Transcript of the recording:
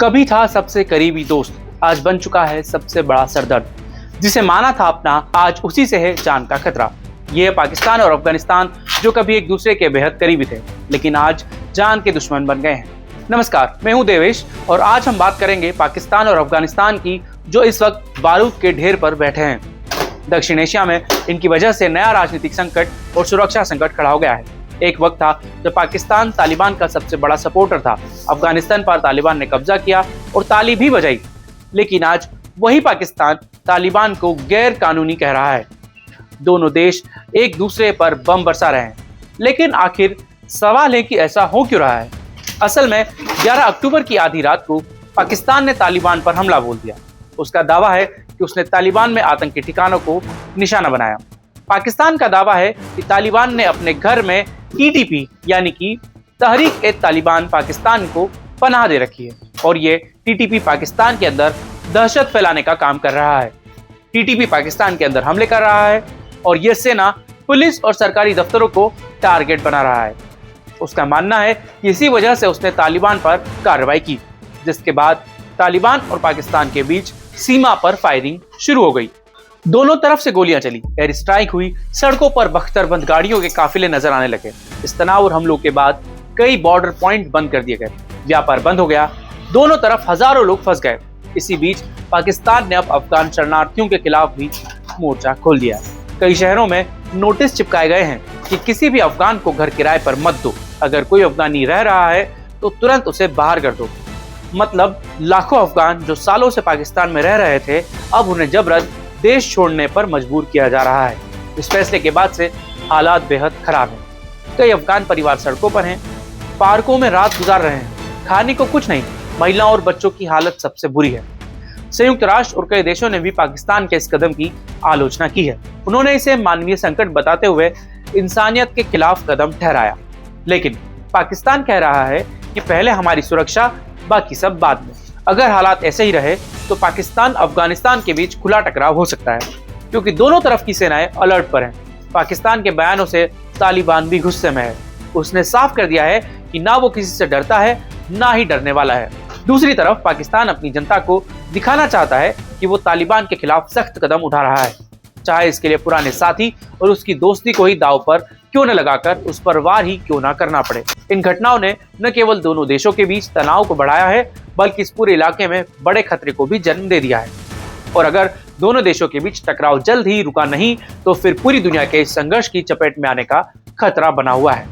कभी था सबसे करीबी दोस्त, आज बन चुका है सबसे बड़ा सरदर्द। जिसे माना था अपना, आज उसी से है जान का खतरा। ये है पाकिस्तान और अफगानिस्तान, जो कभी एक दूसरे के बेहद करीबी थे, लेकिन आज जान के दुश्मन बन गए हैं। नमस्कार, मैं हूं देवेश और आज हम बात करेंगे पाकिस्तान और अफगानिस्तान की, जो इस वक्त बारूद के ढेर पर बैठे हैं। दक्षिण एशिया में इनकी वजह से नया राजनीतिक संकट और सुरक्षा संकट खड़ा हो गया है। एक वक्त था जब पाकिस्तान तालिबान का सबसे बड़ा सपोर्टर था। अफगानिस्तान पर तालिबान ने कब्जा किया और ताली भी बजाई, लेकिन आज वही पाकिस्तान तालिबान को गैर कानूनी कह रहा है। दोनों देश एक दूसरे पर बम बरसा रहे हैं, लेकिन आखिर सवाल है कि ऐसा हो क्यों रहा है। असल में 11 अक्टूबर की आधी रात को पाकिस्तान ने तालिबान पर हमला बोल दिया। उसका दावा है कि उसने तालिबान में आतंकी ठिकानों को निशाना बनाया। पाकिस्तान का दावा है कि तालिबान ने अपने घर में टीटीपी यानी कि तहरीक-ए-तालिबान पाकिस्तान को पनाह दे रखी है और ये टीटीपी पाकिस्तान के अंदर दहशत फैलाने का काम कर रहा है। टीटीपी पाकिस्तान के अंदर हमले कर रहा है और ये सेना, पुलिस और सरकारी दफ्तरों को टारगेट बना रहा है। उसका मानना है कि इसी वजह से उसने तालिबान पर कार्रवाई की, जिसके बाद तालिबान और पाकिस्तान के बीच सीमा पर फायरिंग शुरू हो गई। दोनों तरफ से गोलियां चली, एयर स्ट्राइक हुई, सड़कों पर बख्तरबंद गाड़ियों के काफिले नजर आने लगे। इस तनाव और हमलों के बाद कई बॉर्डर पॉइंट बंद कर दिए गए, व्यापार बंद हो गया, दोनों तरफ हजारों लोग फंस गए। इसी बीच पाकिस्तान ने अब अफगान शरणार्थियों के खिलाफ भी मोर्चा खोल दिया। कई शहरों में नोटिस चिपकाए गए हैं कि किसी भी अफगान को घर किराए पर मत दो, अगर कोई अफगानी रह रहा है तो तुरंत उसे बाहर कर दो। मतलब लाखों अफगान जो सालों से पाकिस्तान में रह रहे थे, अब उन्हें जबरन देश छोड़ने पर मजबूर किया जा रहा है। इस फैसले के बाद से हालात बेहद खराब हैं। कई अफगान परिवार सड़कों पर हैं, पार्कों में रात गुजार रहे हैं, खाने को कुछ नहीं। महिलाओं और बच्चों की हालत सबसे बुरी है। संयुक्त राष्ट्र और कई देशों ने भी पाकिस्तान के इस कदम की आलोचना की है। उन्होंने इसे मानवीय संकट बताते हुए इंसानियत के खिलाफ कदम ठहराया। लेकिन पाकिस्तान कह रहा है कि पहले हमारी सुरक्षा, बाकी सब बाद में। अगर हालात ऐसे ही रहे तो पाकिस्तान अफगानिस्तान के बीच खुला टकराव हो सकता है, क्योंकि दोनों तरफ की सेनाएं अलर्ट पर हैं। पाकिस्तान के बयानों से तालिबान भी गुस्से में है। उसने साफ कर दिया है कि ना वो किसी से डरता है, ना ही डरने वाला है। दूसरी तरफ पाकिस्तान अपनी जनता को दिखाना चाहता है कि वो तालिबान के खिलाफ सख्त कदम उठा रहा है, चाहे इसके लिए पुराने साथी और उसकी दोस्ती को ही दांव पर क्यों न लगाकर उस पर वार ही क्यों ना करना पड़े। इन घटनाओं ने न केवल दोनों देशों के बीच तनाव को बढ़ाया है, बल्कि इस पूरे इलाके में बड़े खतरे को भी जन्म दे दिया है। और अगर दोनों देशों के बीच टकराव जल्द ही रुका नहीं, तो फिर पूरी दुनिया के इस संघर्ष की चपेट में आने का खतरा बना हुआ है।